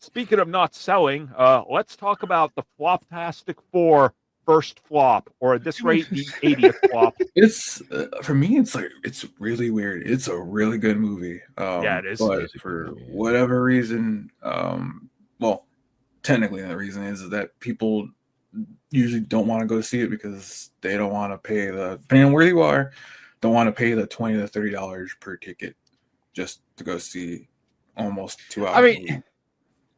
Speaking of not selling, let's talk about the Floptastic Four first flop, or at this rate, the 80th flop. It's for me. It's like it's really weird. It's a really good movie. Yeah, it is. But It is a good for movie. Yeah. whatever reason, well, technically the reason is that people usually don't want to go see it because they don't want to pay the, depending on where you are, don't want to pay the $20 to $30 per ticket just to go see almost 2 hours. I mean,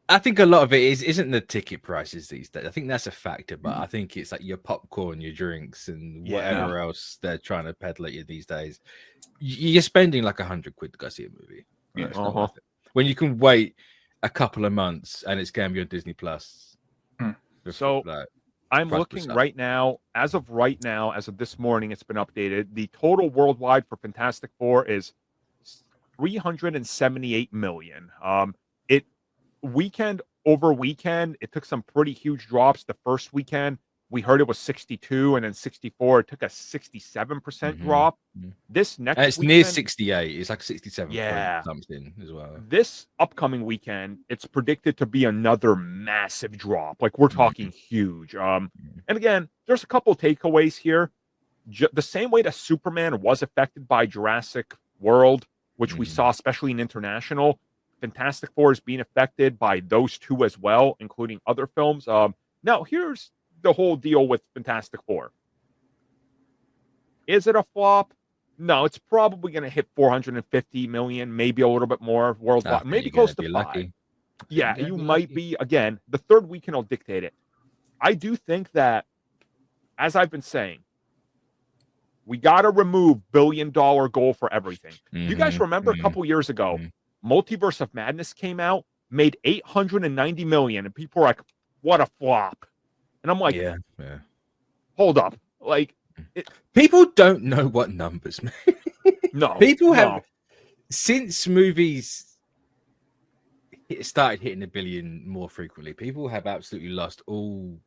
I think a lot of it isn't the ticket prices these days. I think that's a factor, but I think it's like your popcorn, your drinks, and whatever else they're trying to peddle at you these days. You're spending like £100 to go see a movie. Yeah. It's not worth it. When you can wait a couple of months and it's going to be on Disney Plus. So like, I'm looking right now, as of this morning, it's been updated. The total worldwide for Fantastic Four is 378 million. It weekend over weekend, it took some pretty huge drops. The first weekend, we heard it was 62 and then 64. It took a 67% drop. This next it's weekend, near 68. It's like 67 something as well. This upcoming weekend, it's predicted to be another massive drop. Like, we're talking huge. And again, there's a couple takeaways here. The same way that Superman was affected by Jurassic World, which we saw especially in international, Fantastic Four is being affected by those two as well, including other films. Now, here's the whole deal with Fantastic Four. Is it a flop? No, it's probably going to hit 450 million, maybe a little bit more worldwide, maybe close to 5. Lucky. Yeah, you might be. Again, the third weekend will dictate it. I do think that, as I've been saying, we got to remove billion-dollar goal for everything. You guys remember a couple years ago, Multiverse of Madness came out, made 890 million, and people were like, what a flop. And I'm like, hold up. Like, people don't know what numbers, man. No. People have, since movies started hitting a billion more frequently, people have absolutely lost all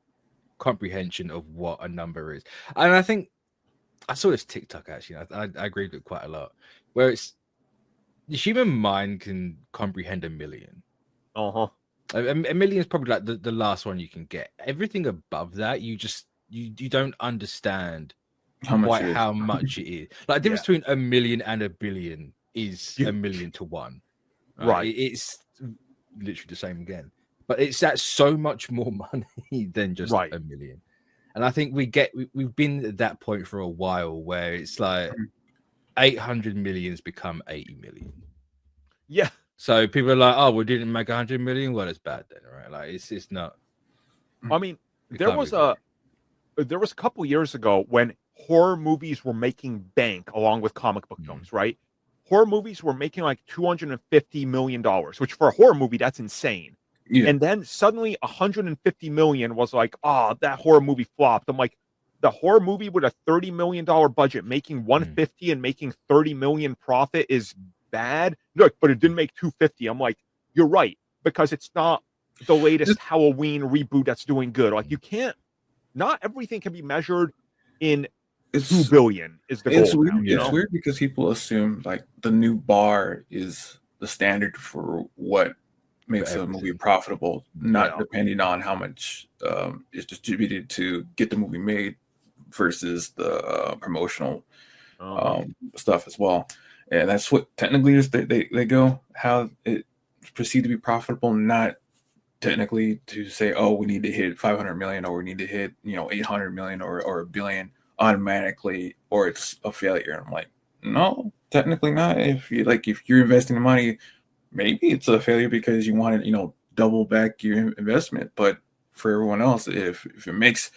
comprehension of what a number is. And I think I saw this TikTok, actually. I agree with it quite a lot, where it's the human mind can comprehend a million. A million is probably like the last one you can get. Everything above that, you don't understand how much it is. Like the difference between a million and a billion is a million to one. Right? It's literally the same again. But it's that so much more money than just a million. And I think we've been at that point for a while where it's like 800 millions become 80 million. Yeah. So people are like, oh, we didn't make 100 million. Well, it's bad then, right? Like it's not. I mean, there was a couple years ago when horror movies were making bank along with comic book films, right? Horror movies were making like $250 million, which for a horror movie, that's insane. Yeah. And then suddenly 150 million was like, oh, that horror movie flopped. I'm like, the horror movie with a $30 million budget making 150 and making 30 million profit is bad. Look, but it didn't make 250. I'm like, you're right, because it's not the latest Halloween reboot that's doing good. Like, you can't, not everything can be measured in 2 billion is the goal. It's weird. It's weird because people assume like the new bar is the standard for what makes a movie profitable, not depending on how much is distributed to get the movie made versus the promotional stuff as well. And that's what technically is they go, how it proceed to be profitable, not technically to say, oh, we need to hit 500 million or we need to hit 800 million or a billion automatically, or it's a failure. I'm like, no, technically not. If you're investing the money, maybe it's a failure because you want to, double back your investment. But for everyone else, if it makes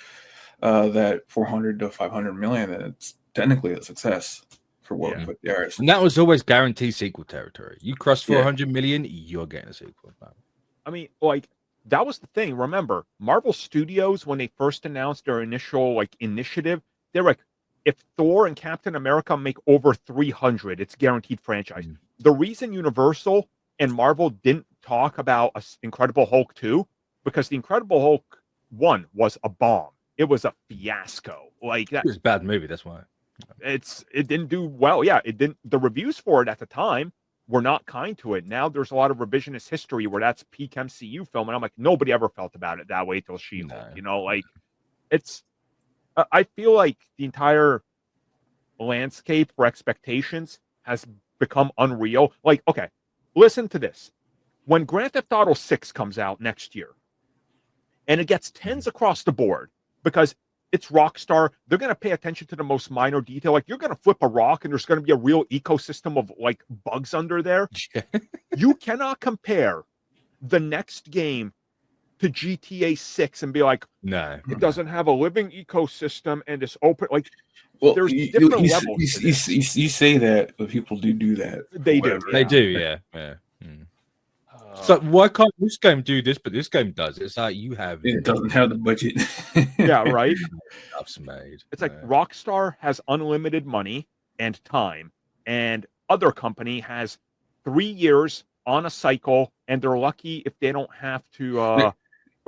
that 400 to 500 million, then it's technically a success for what the artist. And that was always guaranteed sequel territory. You cross 400 million, you're getting a sequel. I mean, like, that was the thing. Remember, Marvel Studios, when they first announced their initial initiative, they're like, if Thor and Captain America make over 300, it's guaranteed franchise. The reason Universal and Marvel didn't talk about Incredible Hulk 2, because the Incredible Hulk 1 was a bomb. It was a fiasco. Like, that, it was a bad movie, that's why. It didn't do well. Yeah, it didn't. The reviews for it at the time were not kind to it. Now there's a lot of revisionist history where that's peak MCU film, and I'm like, nobody ever felt about it that way till She-Hulk. You know, like it's. I feel like the entire landscape for expectations has become unreal. Like, okay, listen to this. When Grand Theft Auto 6 comes out next year, and it gets tens across the board because it's Rockstar, they're going to pay attention to the most minor detail. Like, you're going to flip a rock and there's going to be a real ecosystem of like bugs under there. You cannot compare the next game to GTA 6 and be like, no, it doesn't have a living ecosystem and it's open. Like, well, there's different levels. You say that, but people do that. They do. They do, yeah. Mm. So why can't this game do this, but this game does? It's like you have it doesn't have the budget. Yeah, right. Stuff's made. It's like Rockstar has unlimited money and time, and other company has 3 years on a cycle, and they're lucky if they don't have to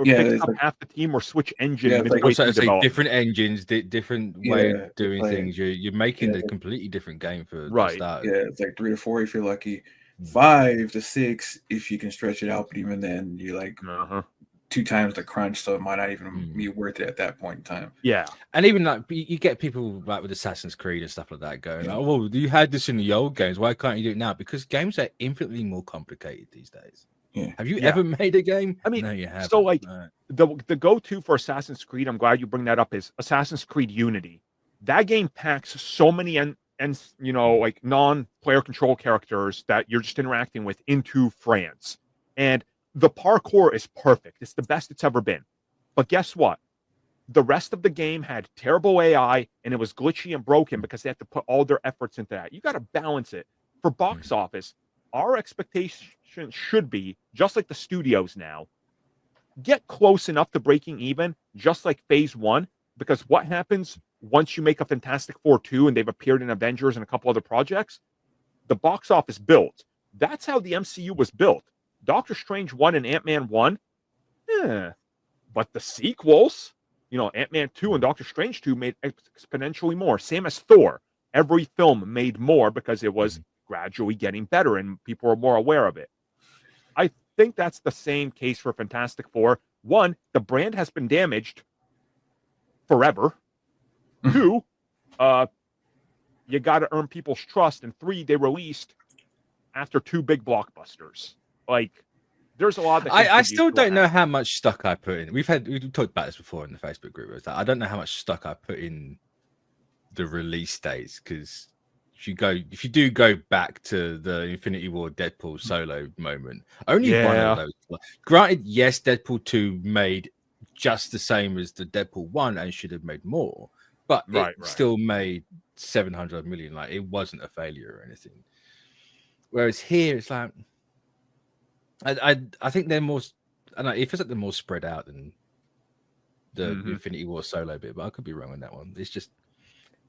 fix up half the team or switch engine. Different engines, different way of doing things. You're making a completely different game for the start. Yeah, it's like 3 to 4 if you're lucky. 5 to 6 if you can stretch it out, but even then you're like 2 times the crunch, so it might not even be worth it at that point in time. Yeah, and even like you get people like with Assassin's Creed and stuff like that going, "Oh, well, you had this in the old games. Why can't you do it now?" Because games are infinitely more complicated these days. Yeah. Have you ever made a game? I mean, no, you haven't. So like the go-to for Assassin's Creed, I'm glad you bring that up, is Assassin's Creed Unity. That game packs so many and you know, like non-player control characters that you're just interacting with into France. And the parkour is perfect. It's the best it's ever been. But guess what? The rest of the game had terrible AI and it was glitchy and broken because they had to put all their efforts into that. You got to balance it. For box office, our expectation should be, just like the studios now, get close enough to breaking even, just like Phase 1, because what happens once you make a Fantastic Four 2 and they've appeared in Avengers and a couple other projects? The box office builds. That's how the MCU was built. Doctor Strange 1 and Ant-Man 1, but the sequels, you know, Ant-Man 2 and Doctor Strange 2 made exponentially more. Same as Thor. Every film made more because it was gradually getting better and people were more aware of it. I think that's the same case for Fantastic Four. 1, the brand has been damaged forever. 2, you got to earn people's trust. And 3, they released after 2 big blockbusters. Like, there's a lot that I still don't know how much stock I put in. We've talked about this before in the Facebook group. I don't know how much stock I put in the release dates, because if you do go back to the Infinity War Deadpool solo moment, only one of those. Granted, yes, Deadpool 2 made just the same as the Deadpool 1 and should have made more, but it still made 700 million. Like, it wasn't a failure or anything. Whereas here, it's like, I think they're more. I don't know, it feels like they're more spread out than the Infinity War solo bit, but I could be wrong on that one. It's just,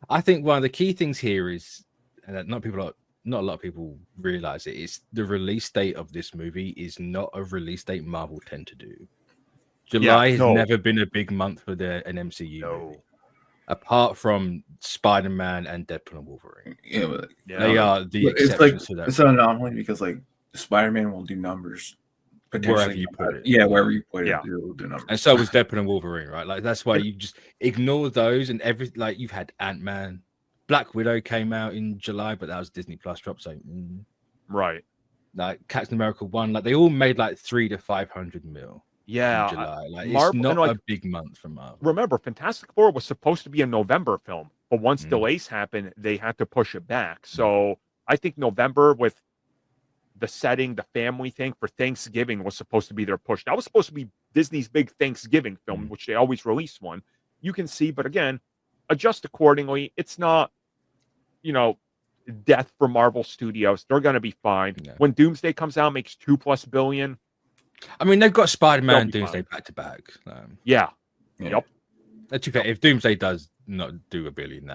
I think one of the key things here is, and that not a lot of people realize it, is the release date of this movie is not a release date Marvel tend to do. July has never been a big month for an MCU movie, apart from Spider-Man and Deadpool and Wolverine. They are the exceptions to that. It's an anomaly because like Spider-Man will do numbers wherever you put it. Yeah, wherever you put it, it will do numbers. And so was Deadpool and Wolverine, right? Like, that's why you just ignore those and like you've had Ant-Man. Black Widow came out in July, but that was Disney Plus drop. So, like Captain America 1, like they all made like 300 to 500 mil. Yeah, in July. Like, it's not a big month for Marvel. Remember, Fantastic Four was supposed to be a November film, but once delays happened, they had to push it back. So I think November, with the setting, the family thing for Thanksgiving, was supposed to be their push. That was supposed to be Disney's big Thanksgiving film, which they always release one. You can see, but again, adjust accordingly. It's not, you know, death for Marvel Studios. They're going to be fine. Yeah. When Doomsday comes out, makes $2+ billion. I mean, they've got Spider-Man and Doomsday back to back. Yep. If Doomsday does not do $1 billion,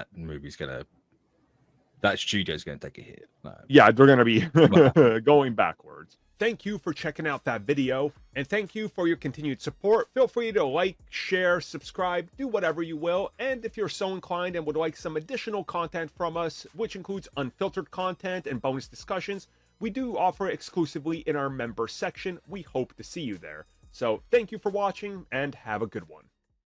that studio's going to take a hit. Yeah, they're going to be going backwards. Thank you for checking out that video, and thank you for your continued support. Feel free to like, share, subscribe, do whatever you will. And if you're so inclined and would like some additional content from us, which includes unfiltered content and bonus discussions, we do offer it exclusively in our member section. We hope to see you there. So thank you for watching and have a good one.